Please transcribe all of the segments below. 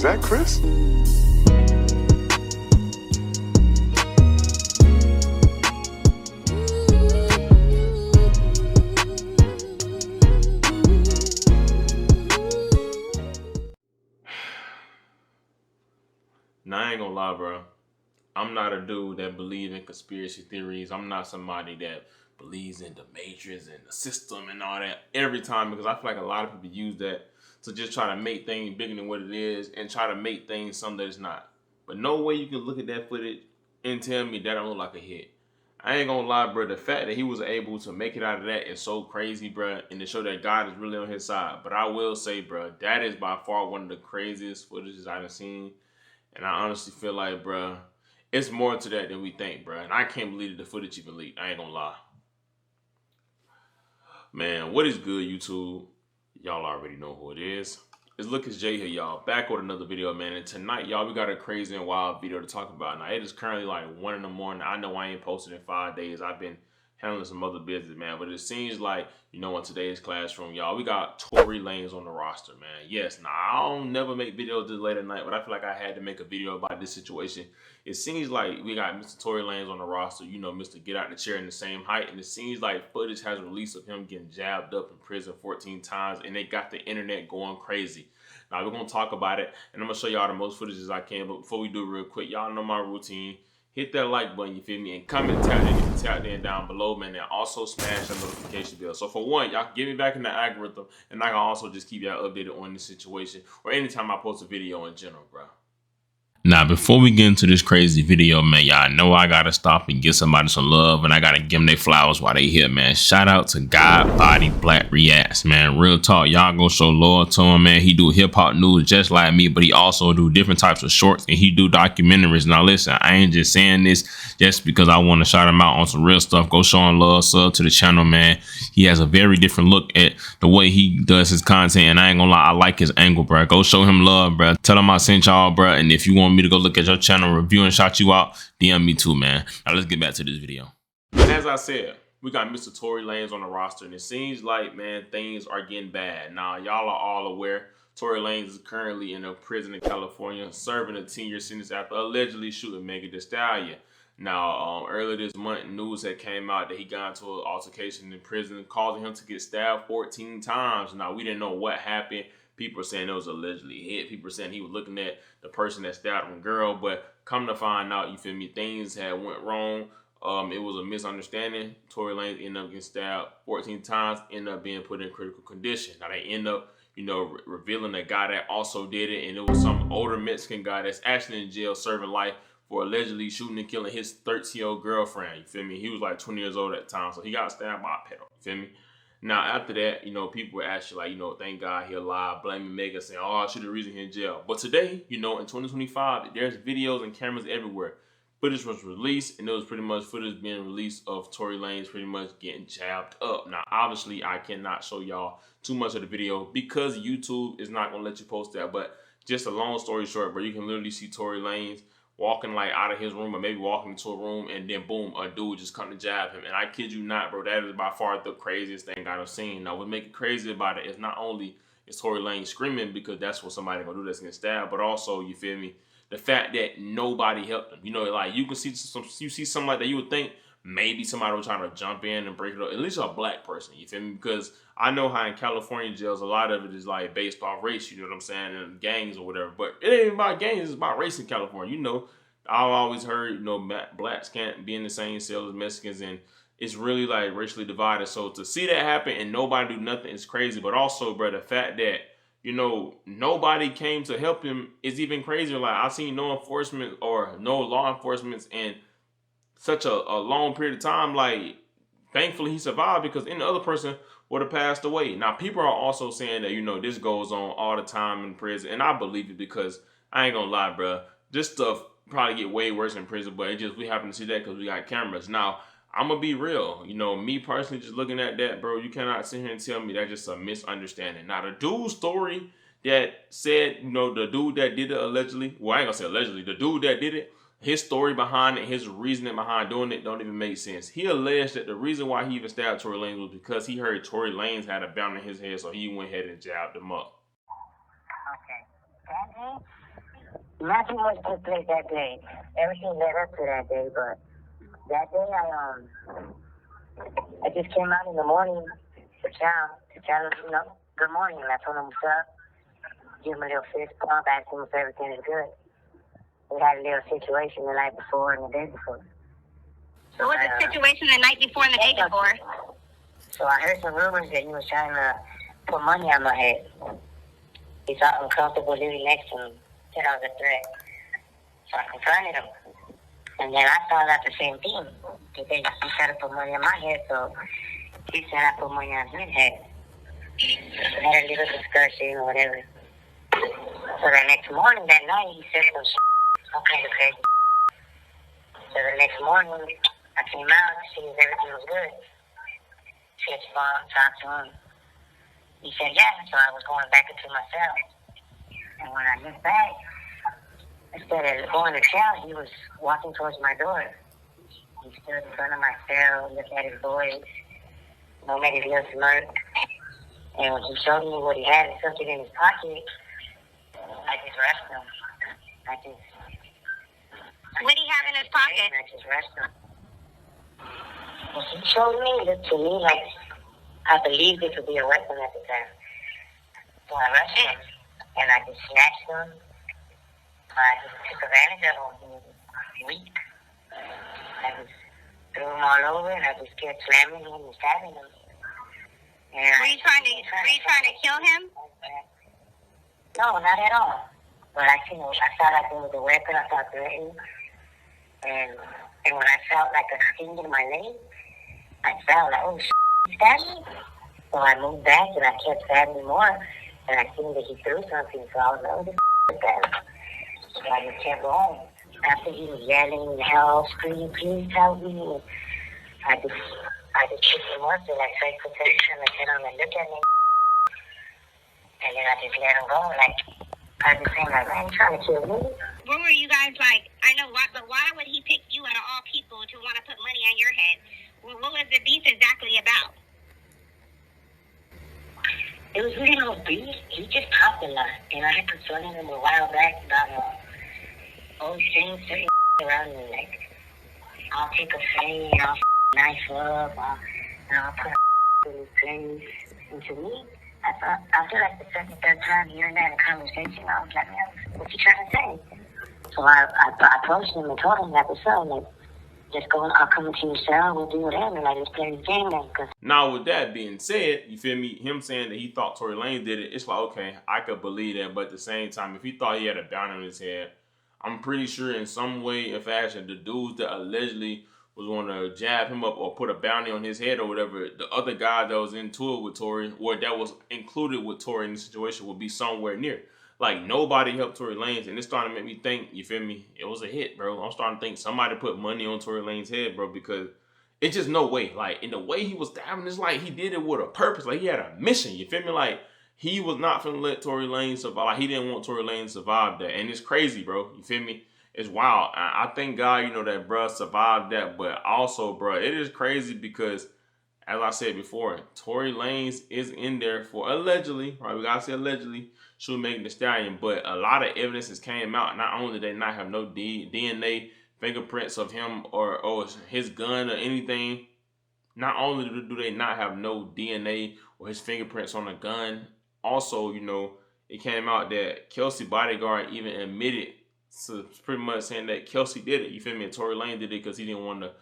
Is that Chris? Now, I ain't gonna lie, bro. I'm not a dude that believes in conspiracy theories. I'm not somebody that believes in the matrix and the system and all that every time, because I feel like a lot of people use that to just try to make things bigger than what it is and try to make things something that it's not. But no way you can look at that footage and tell me that don't look like a hit. I ain't gonna lie, bro. The fact that he was able to make it out of that is so crazy, bro, and to show that God is really on his side. But I will say, bro, that is by far one of the craziest footages I've seen. And I honestly feel like, bro, it's more to that than we think, bro. And I can't believe that the footage even leaked. I ain't gonna lie. Man, what is good, YouTube? Y'all already know who it is. It's Lucas J here, y'all. Back with another video, man. And tonight, y'all, we got a crazy and wild video to talk about. Now, it is currently like 1 in the morning. I know I ain't posted in 5 days. I've been handling some other business, man. But it seems like, you know, in today's classroom, y'all, we got Tory Lanez on the roster, man. Yes, now, I don't never make videos this late at night, but I feel like I had to make a video about this situation. It seems like we got Mr. Tory Lanez on the roster, you know, Mr. Get Out the Chair in the same height. And it seems like footage has released of him getting jabbed up in prison 14 times. And they got the internet going crazy. Now, we're going to talk about it. And I'm going to show y'all the most footage as I can. But before we do it real quick, y'all know my routine. Hit that like button, you feel me? And comment, tap in, if you tapped in down below, man. And also smash that notification bell. So for one, y'all can get me back in the algorithm. And I can also just keep y'all updated on this situation. Or anytime I post a video in general, bro. Now, before we get into this crazy video, man, y'all know I gotta stop and give somebody some love, and I gotta give them their flowers while they here, man. Shout out to God Body Black Reacts, man. Real talk, y'all go show love to him, man. He do hip hop news just like me, but he also do different types of shorts, and he do documentaries. Now, listen, I ain't just saying this just because I want to shout him out on some real stuff. Go show him love, sub to the channel, man. He has a very different look at the way he does his content, and I ain't gonna lie, I like his angle, bro. Go show him love, bro. Tell him I sent y'all, bro, and if you want me to go look at your channel, review, and shout you out, DM me too, man. Now let's get back to this video. And as I said, we got Mr. Tory Lanez on the roster, and it seems like, man, things are getting bad. Now, y'all are all aware Tory Lanez is currently in a prison in California serving a 10-year sentence after allegedly shooting Megan Thee Stallion. Now, earlier this month, news had came out that he got into an altercation in prison, causing him to get stabbed 14 times. Now, we didn't know what happened. People are saying it was allegedly hit. People are saying he was looking at the person that stabbed him, girl. But come to find out, you feel me, things had went wrong. It was a misunderstanding. Tory Lanez ended up getting stabbed 14 times, ended up being put in critical condition. Now, they end up, you know, revealing the guy that also did it. And it was some older Mexican guy that's actually in jail serving life for allegedly shooting and killing his 13-year-old girlfriend. You feel me? He was like 20 years old at the time. So he got stabbed by a pedo. You feel me? Now, after that, you know, people were actually like, you know, thank God he alive, blaming Megan, saying, oh, she's the reason he in jail. But today, you know, in 2025, there's videos and cameras everywhere. Footage was released, and there was pretty much footage being released of Tory Lanez pretty much getting jabbed up. Now, obviously, I cannot show y'all too much of the video because YouTube is not going to let you post that. But just a long story short, bro, you can literally see Tory Lanez walking like out of his room or maybe walking into a room, and then boom, a dude just come to jab him. And I kid you not, bro, that is by far the craziest thing I've seen. Now, what makes it crazy about it is not only is Tory Lanez screaming because that's what somebody gonna do that's gonna stab, but also, you feel me, the fact that nobody helped him. You know, like you can see something like that, you would think maybe somebody was trying to jump in and break it up. At least a black person, you feel me? Because I know how in California jails, a lot of it is like based off race, you know what I'm saying, and gangs or whatever. But it ain't about gangs, it's about race in California. You know, I've always heard, you know, blacks can't be in the same cell as Mexicans, and it's really like racially divided. So to see that happen and nobody do nothing is crazy. But also, bro, the fact that, you know, nobody came to help him is even crazier. Like, I've seen no enforcement or no law enforcement in such a long period of time. Like, thankfully he survived, because any other person would have passed away. Now, people are also saying that, you know, this goes on all the time in prison, and I believe it, because I ain't gonna lie, bro, this stuff probably get way worse in prison, but it just, we happen to see that because we got cameras. Now, I'm gonna be real, you know, me personally, just looking at that, bro, you cannot sit here and tell me that's just a misunderstanding. Now, the dude's story that said, you know, the dude that did it allegedly, well, I ain't gonna say allegedly, the dude that did it, his story behind it, his reasoning behind doing it don't even make sense. He alleged that the reason why he even stabbed Tory Lanez was because he heard Tory Lanez had a bounty in his head, so he went ahead and jabbed him up. Okay. Daddy, Nothing was took place that day. Everything led up to that day, but that day I just came out in the morning to tell him, good morning. And I told him what's up. Give him a little fist bump, ask him if everything is good. We had a little situation the night before and the day before. So what was the situation the night before and the day before? So I heard some rumors that he was trying to put money on my head. He felt uncomfortable living next to me. Said I was a threat. So I confronted him. And then I found out the same thing. He said he tried to put money on my head, so he said I put money on his head. So we had a little discussion or whatever. So the next morning, that night, he said some kind of crazy. So the next morning, I came out to see if everything was good. Fist bump, talked to him. He said, yeah, so I was going back into my cell. And when I looked back, instead of going to cell, he was walking towards my door. He stood in front of my cell, looked at his boys, made his little smirk. And when he showed me what he had and something in his pocket, I just rushed him. What did he have in his pocket? I just rushed him. When he showed me, it looked to me like I believed it to be a weapon at the time. So I rushed him, and I just snatched him. I just took advantage of him. He was weak. I just threw him all over, and I just kept slamming him and stabbing him. And were you trying to kill him? No, not at all. But I saw like there was a weapon. I thought threatening. And when I felt like a sting in my leg, I felt like, oh, he stabbed me. So I moved back and I kept stabbing more. And I seen that he threw something. So I was like, oh, this is that. So I just kept going. After he was yelling, help, screaming, please help me. I just picked him up and I tried to protection and said, I'm going to look at me. And then I just let him go. Like, I was saying, like, man, you trying to kill me? What were you guys like? I know why, but why would he pick you out of all people to want to put money on your head? Well, what was the beef exactly about? It was really no beef. He just talked a lot. And I had confronted him a while back about all things certain around me. Like, I'll take a fade, I'll knife up, I'll put in his place. And to me, I feel like the second, third time hearing that in a conversation, I was like, man, what you trying to say? So I approached him and told him that was so, like, just go, I'll come into your cell, we'll do whatever, and I just play the game then. Now, with that being said, you feel me? Him saying that he thought Tory Lanez did it, it's like, okay, I could believe that, but at the same time, if he thought he had a bounty on his head, I'm pretty sure in some way or fashion, the dudes that allegedly was going to jab him up or put a bounty on his head or whatever, the other guy that was into it with Tory, or that was included with Tory in the situation, would be somewhere near. Like, nobody helped Tory Lanez, and it's starting to make me think, you feel me, it was a hit, bro. I'm starting to think somebody put money on Tory Lanez's head, bro, because it's just no way. Like, in the way he was stabbing, it's like he did it with a purpose. Like, he had a mission, you feel me? Like, he was not finna let Tory Lanez survive. Like, he didn't want Tory Lanez to survive that, and it's crazy, bro, you feel me? It's wild. I thank God, that bruh survived that, but also, bruh, it is crazy because, as I said before, Tory Lanez is in there for allegedly, right? We gotta say allegedly, shooting Megan Thee Stallion, but a lot of evidence has came out. Not only did they not have no DNA fingerprints of him or his gun or anything, not only do they not have no DNA or his fingerprints on the gun, also, it came out that Kelsey bodyguard even admitted to pretty much saying that Kelsey did it, you feel me? And Tory Lanez did it because he didn't want to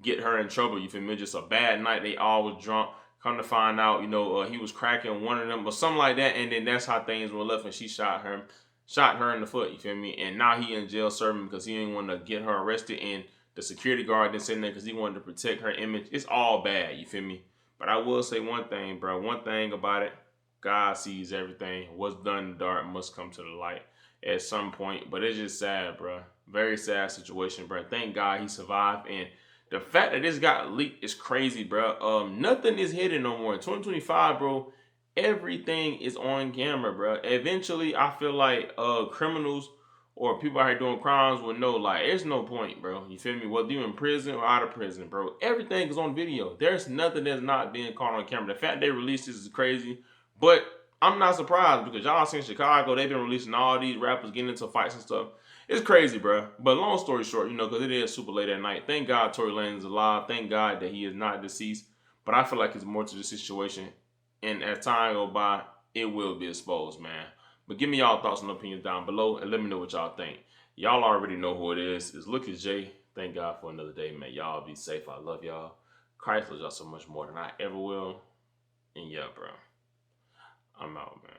get her in trouble, you feel me? Just a bad night. They all was drunk. Come to find out, he was cracking one of them or something like that, and then that's how things were left, and she shot her in the foot, you feel me? And now he in jail serving because he didn't want to get her arrested, and the security guard didn't sit there because he wanted to protect her image. It's all bad, you feel me? But I will say one thing, bro. One thing about it, God sees everything. What's done in the dark must come to the light at some point. But it's just sad, bro. Very sad situation, bro. Thank God he survived. And the fact that this got leaked is crazy, bro. Nothing is hidden no more. In 2025, bro, everything is on camera, bro. Eventually, I feel like criminals or people out here doing crimes will know, like, there's no point, bro. You feel me? Whether you're in prison or out of prison, bro. Everything is on video. There's nothing that's not being caught on camera. The fact they released this is crazy. But I'm not surprised because y'all seen Chicago. They've been releasing all these rappers getting into fights and stuff. It's crazy, bro. But long story short, because it is super late at night. Thank God Tory Lanez is alive. Thank God that he is not deceased. But I feel like it's more to the situation. And as time goes by, it will be exposed, man. But give me y'all thoughts and opinions down below and let me know what y'all think. Y'all already know who it is. It's Lucas J. Thank God for another day, man. Y'all be safe. I love y'all. Christ loves y'all so much more than I ever will. And yeah, bro. I'm out, man.